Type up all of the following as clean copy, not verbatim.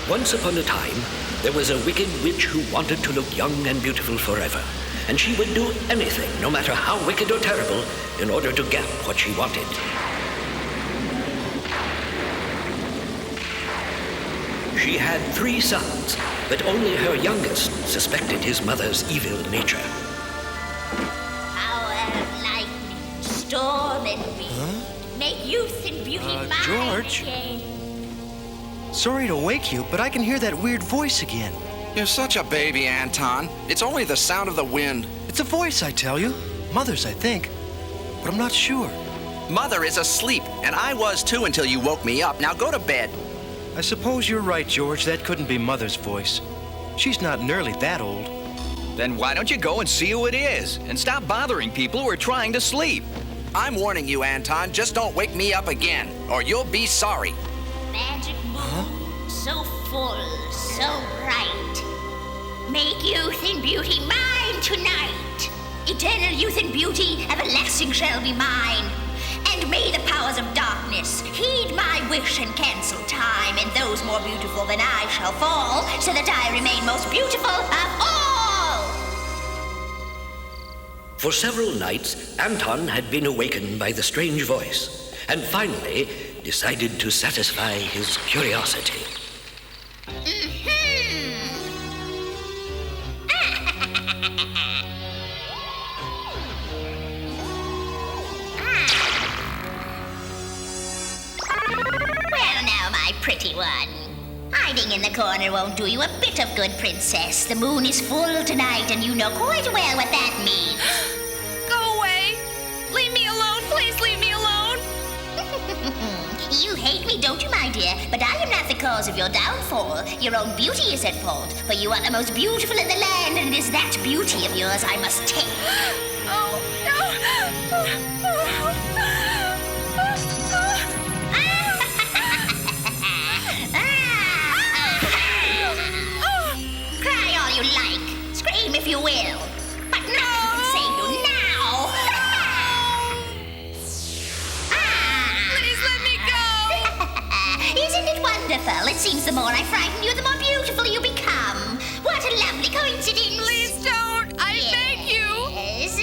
Once upon a time, there was a wicked witch who wanted to look young and beautiful forever, and she would do anything, no matter how wicked or terrible, in order to get what she wanted. She had 3 sons, but only her youngest suspected his mother's evil nature. Power of lightning, storm and wind, make youth and beauty mine George? again. Sorry to wake you, but I can hear that weird voice again. You're such a baby, Anton. It's only the sound of the wind. It's a voice, I tell you. Mother's, I think. But I'm not sure. Mother is asleep, and I was too until you woke me up. Now go to bed. I suppose you're right, George. That couldn't be Mother's voice. She's not nearly that old. Then why don't you go and see who it is, and stop bothering people who are trying to sleep? I'm warning you, Anton. Just don't wake me up again, or you'll be sorry. Magic moon, so full, so bright. Make youth and beauty mine tonight. Eternal youth and beauty, everlasting shall be mine. And may the powers of darkness heed my wish and cancel time, and those more beautiful than I shall fall, so that I remain most beautiful of all. For several nights, Anton had been awakened by the strange voice, and finally decided to satisfy his curiosity. Well, now, my pretty one. Hiding in the corner won't do you a bit of good, princess. The moon is full tonight, and you know quite well what that means. Go away! Leave me alone! Please leave me alone! You hate me, don't you, my dear? But I am not the cause of your downfall. Your own beauty is at fault, for you are the most beautiful in the land, and it is that beauty of yours I must take. Oh, Cry all you like. Scream if you will. But nothing can save you now. Please let me go! Isn't it wonderful? It seems the more I frighten you, the more beautiful you become. What a lovely coincidence. Please don't! I beg you! Yes.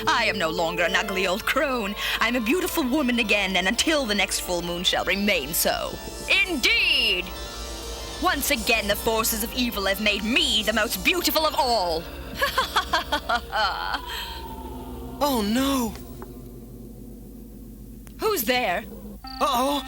I am no longer an ugly old crone. I am a beautiful woman again, and until the next full moon shall remain so. Indeed! Once again, the forces of evil have made me the most beautiful of all. Oh, no. Who's there? Uh-oh.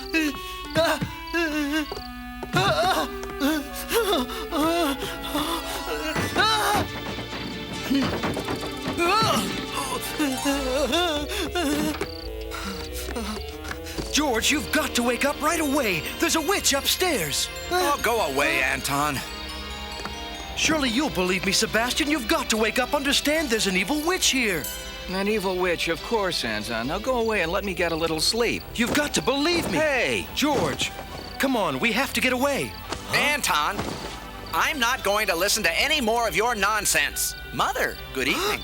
George, you've got to wake up right away. There's a witch upstairs. Oh, go away, Anton. Surely you'll believe me, Sebastian. You've got to wake up. Understand there's an evil witch here. An evil witch, of course, Anton. Now go away and let me get a little sleep. You've got to believe me. Hey! George, come on. We have to get away. Anton, I'm not going to listen to any more of your nonsense. Mother, good evening.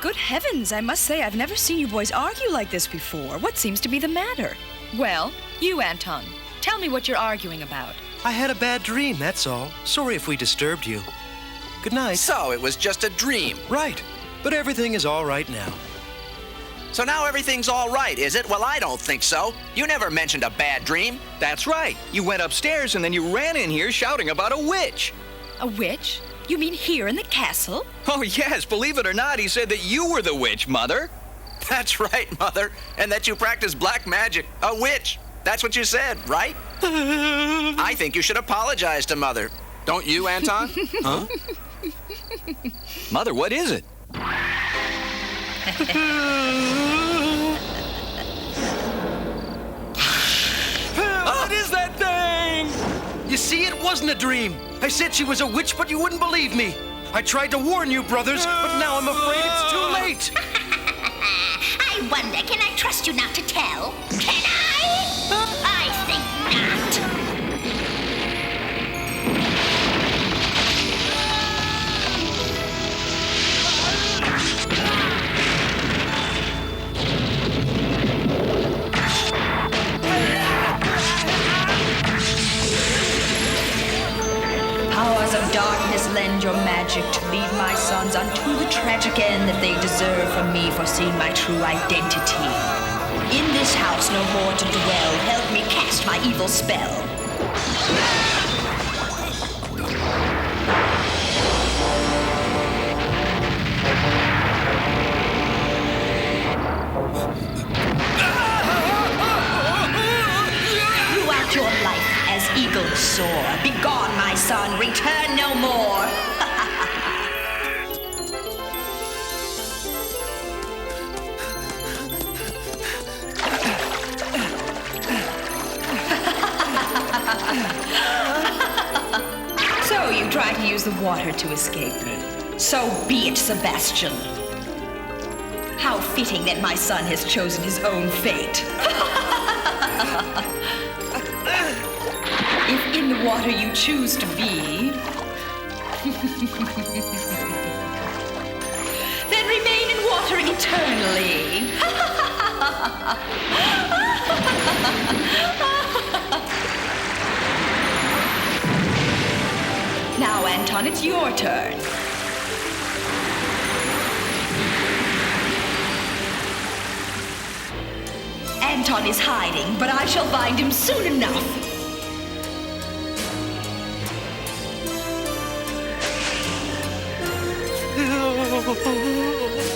Good heavens, I must say I've never seen you boys argue like this before. What seems to be the matter? Well, you, Anton, tell me what you're arguing about. I had a bad dream, that's all. Sorry if we disturbed you. Good night. So it was just a dream. Right. But everything is all right now. So now everything's all right, is it? Well, I don't think so. You never mentioned a bad dream. That's right. You went upstairs and then you ran in here shouting about a witch. A witch? You mean here in the castle? Oh, yes. Believe it or not, he said that you were the witch, Mother. That's right, Mother. And that you practice black magic. A witch. That's what you said, right? I think you should apologize to Mother. Don't you, Anton? Huh? Mother, what is it? What is that thing? You see, it wasn't a dream. I said she was a witch, but you wouldn't believe me. I tried to warn you, brothers, but now I'm afraid it's too late. I wonder trust you not to tell. Can I? I think not. Powers of darkness, lend your magic to lead my sons unto the tragic end that they deserve from me for seeing my true identity. In this house no more to dwell, help me cast my evil spell. Throughout your life as eagles soar, begone, my son, return no more. So you try to use the water to escape me. So be it, Sebastian. How fitting that my son has chosen his own fate. If in the water you choose to be, then remain in water eternally. Now, Anton, it's your turn. Anton is hiding, but I shall find him soon enough.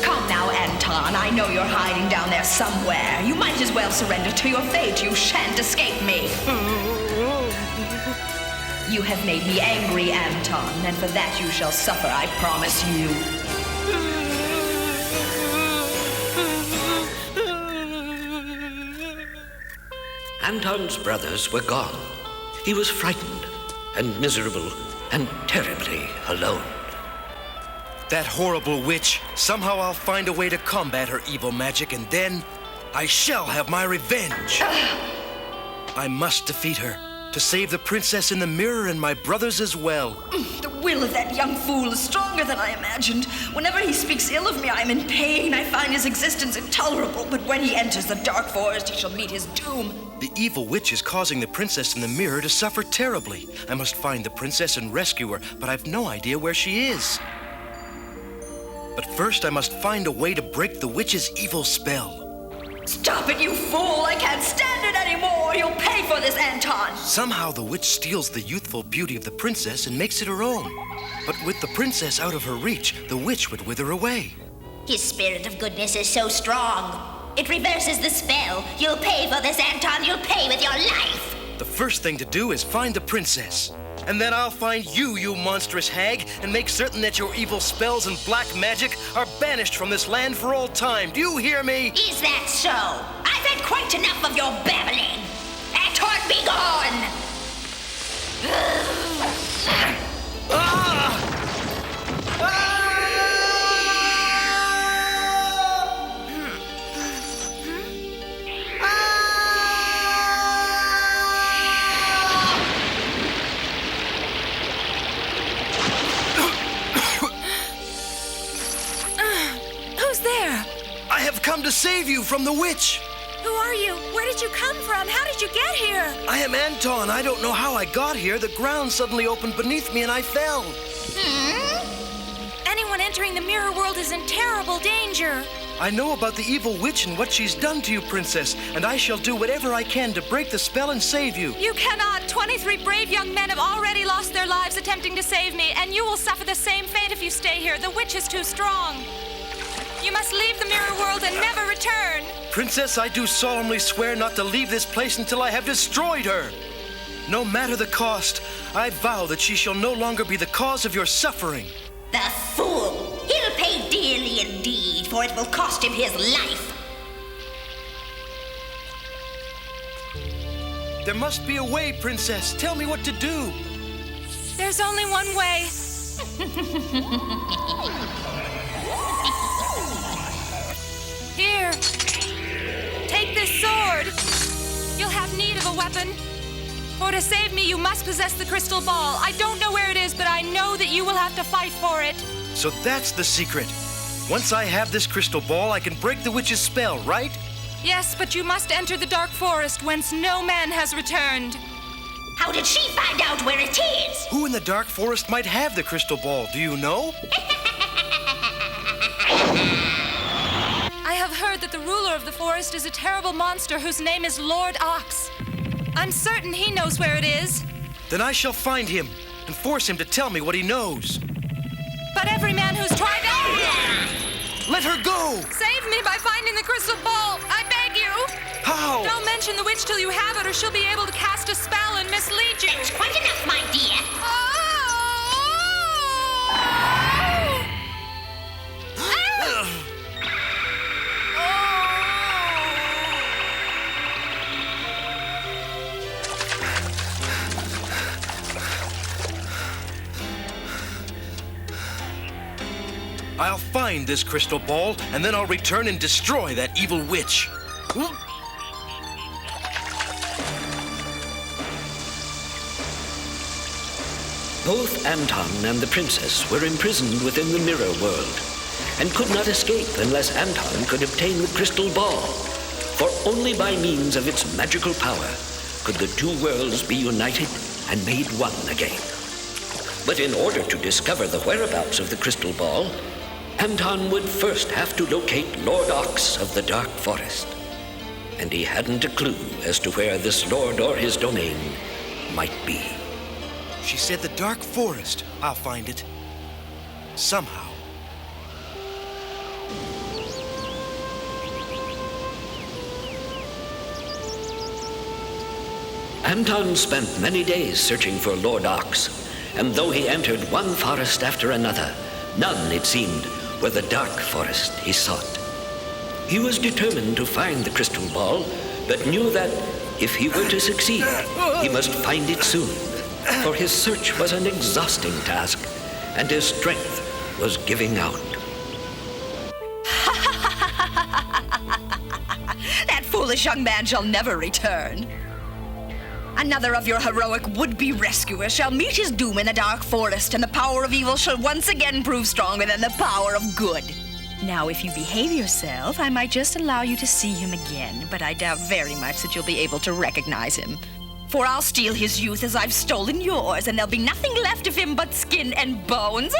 Come now, Anton. I know you're hiding down there somewhere. You might as well surrender to your fate. You shan't escape me. You have made me angry, Anton, and for that you shall suffer, I promise you. Anton's brothers were gone. He was frightened and miserable and terribly alone. That horrible witch. Somehow I'll find a way to combat her evil magic, and then I shall have my revenge. I must defeat her to save the princess in the mirror and my brothers as well. The will of that young fool is stronger than I imagined. Whenever he speaks ill of me, I am in pain. I find his existence intolerable, but when he enters the dark forest, he shall meet his doom. The evil witch is causing the princess in the mirror to suffer terribly. I must find the princess and rescue her, but I've no idea where she is. But first, I must find a way to break the witch's evil spell. Stop it, you fool! I can't stand it anymore! You'll pay for this, Anton! Somehow the witch steals the youthful beauty of the princess and makes it her own. But with the princess out of her reach, the witch would wither away. His spirit of goodness is so strong. It reverses the spell. You'll pay for this, Anton. You'll pay with your life. The first thing to do is find the princess. And then I'll find you, you monstrous hag, and make certain that your evil spells and black magic are banished from this land for all time. Do you hear me? Is that so? I've had quite enough of your babbling. Anton, be gone! I have come to save you from the witch. Who are you? Where did you come from? How did you get here? I am Anton. I don't know how I got here. The ground suddenly opened beneath me and I fell. Anyone entering the mirror world is in terrible danger. I know about the evil witch and what she's done to you, Princess, and I shall do whatever I can to break the spell and save you. You cannot. 23 brave young men have already lost their lives attempting to save me, and you will suffer the same fate if you stay here. The witch is too strong. You must leave the mirror world and never return. Princess, I do solemnly swear not to leave this place until I have destroyed her. No matter the cost, I vow that she shall no longer be the cause of your suffering. The fool! He'll pay dearly indeed, for it will cost him his life. There must be a way, Princess. Tell me what to do. There's only one way. Here. this sword. You'll have need of a weapon. For to save me, you must possess the crystal ball. I don't know where it is, but I know that you will have to fight for it. So that's the secret. Once I have this crystal ball, I can break the witch's spell, right? Yes, but you must enter the dark forest whence no man has returned. How did she find out where it is? Who in the dark forest might have the crystal ball? Do you know? I have heard that the ruler of the forest is a terrible monster whose name is Lord Ox. I'm certain he knows where it is. Then I shall find him and force him to tell me what he knows. But every man who's tried... Let her go! Save me by finding the crystal ball! I beg you! How? Don't mention the witch till you have it, or she'll be able to cast a spell and mislead you. That's quite enough, my dear. I'll find this crystal ball, and then I'll return and destroy that evil witch. Both Anton and the princess were imprisoned within the mirror world and could not escape unless Anton could obtain the crystal ball, for only by means of its magical power could the two worlds be united and made one again. But in order to discover the whereabouts of the crystal ball, Anton would first have to locate Lord Ox of the Dark Forest. And he hadn't a clue as to where this lord or his domain might be. She said the dark forest. I'll find it. Somehow. Anton spent many days searching for Lord Ox, and though he entered one forest after another, none, it seemed, were the dark forest he sought. He was determined to find the crystal ball, but knew that if he were to succeed, he must find it soon, for his search was an exhausting task, and his strength was giving out. That foolish young man shall never return. Another of your heroic would-be rescuers shall meet his doom in the dark forest, and the power of evil shall once again prove stronger than the power of good. Now, if you behave yourself, I might just allow you to see him again, but I doubt very much that you'll be able to recognize him. For I'll steal his youth as I've stolen yours, and there'll be nothing left of him but skin and bones.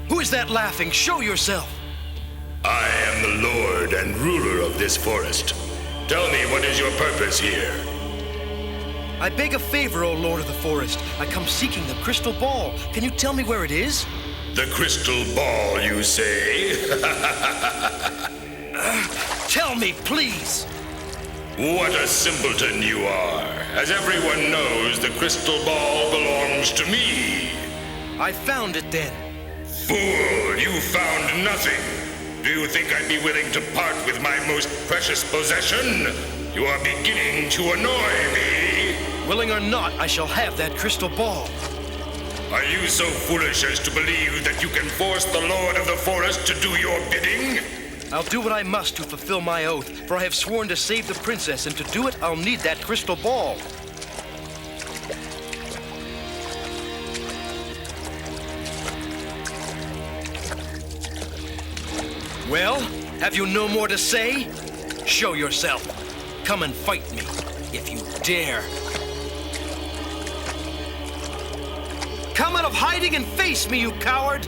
Who is that laughing? Show yourself! I am the lord and ruler of this forest. Tell me, what is your purpose here? I beg a favor, O Lord of the Forest. I come seeking the crystal ball. Can you tell me where it is? The crystal ball, you say? Tell me, please! What a simpleton you are. As everyone knows, the crystal ball belongs to me. I found it then. Fool, you found nothing. Do you think I'd be willing to part with my most precious possession? You are beginning to annoy me. Willing or not, I shall have that crystal ball. Are you so foolish as to believe that you can force the Lord of the Forest to do your bidding? I'll do what I must to fulfill my oath, for I have sworn to save the princess, and to do it, I'll need that crystal ball. Well, have you no more to say? Show yourself. Come and fight me, if you dare. Come out of hiding and face me, you coward!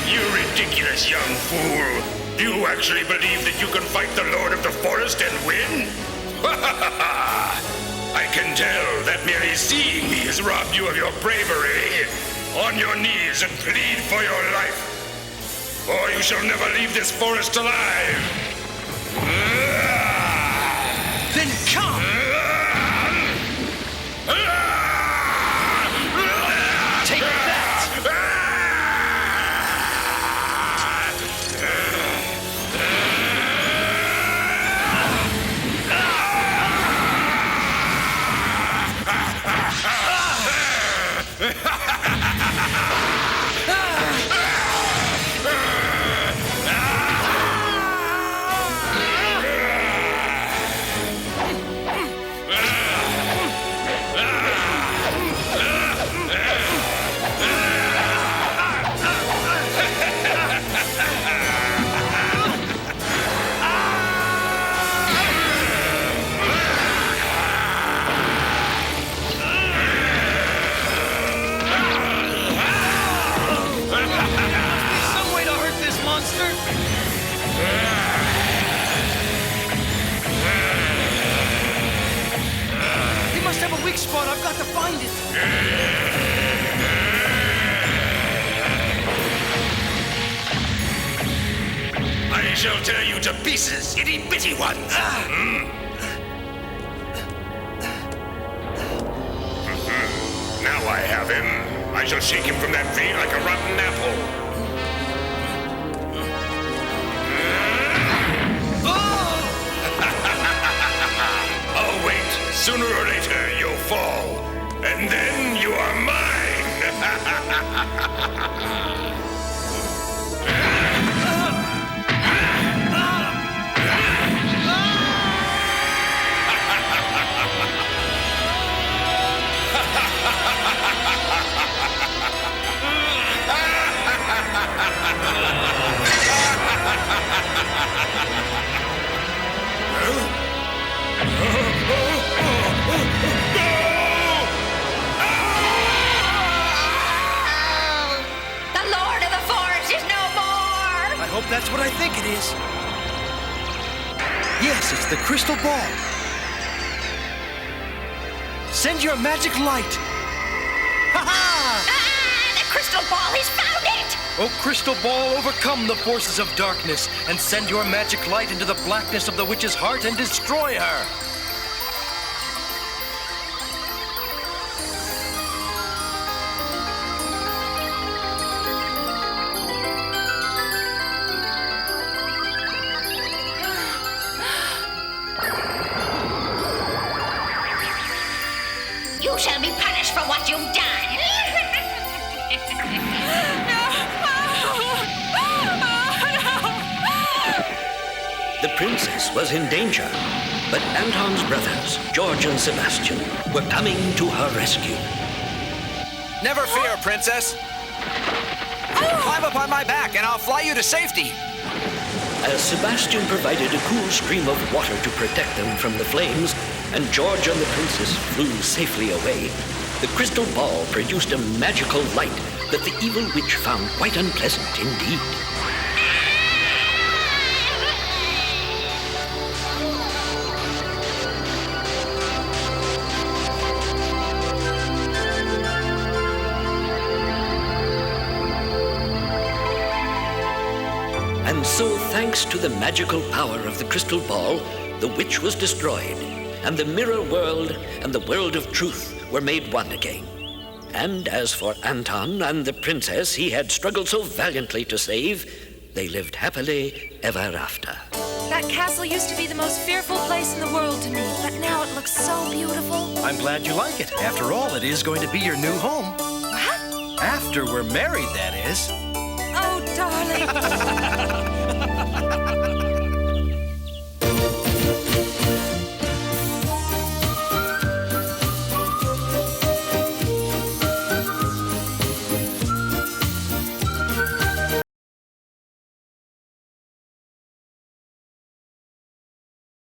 You ridiculous, young fool. Do you actually believe that you can fight the Lord of the Forest and win? I can tell that merely seeing me has robbed you of your bravery. On your knees and plead for your life, or you shall never leave this forest alive. Then come! Take that! Spot. I've got to find it. I shall tear you to pieces, itty-bitty one. Now I have him. I shall shake him from that tree like a rotten apple. Oh, wait. Sooner or later, you'll fall. And then you are mine. I hope that's what I think it is. Yes, it's the crystal ball. Send your magic light. Ha-ha! The crystal ball, he's found it! Oh, crystal ball, overcome the forces of darkness and send your magic light into the blackness of the witch's heart and destroy her. You shall be punished for what you've done. The princess was in danger, but Anton's brothers, George and Sebastian, were coming to her rescue. Never fear, princess. Climb up on my back and I'll fly you to safety. As Sebastian provided a cool stream of water to protect them from the flames, and George and the princess flew safely away, the crystal ball produced a magical light that the evil witch found quite unpleasant indeed. And so, thanks to the magical power of the crystal ball, the witch was destroyed, and the mirror world and the world of truth were made one again. And as for Anton and the princess he had struggled so valiantly to save, they lived happily ever after. That castle used to be the most fearful place in the world to me, but now it looks so beautiful. I'm glad you like it. After all, it is going to be your new home. What? After we're married, that is. Oh, darling.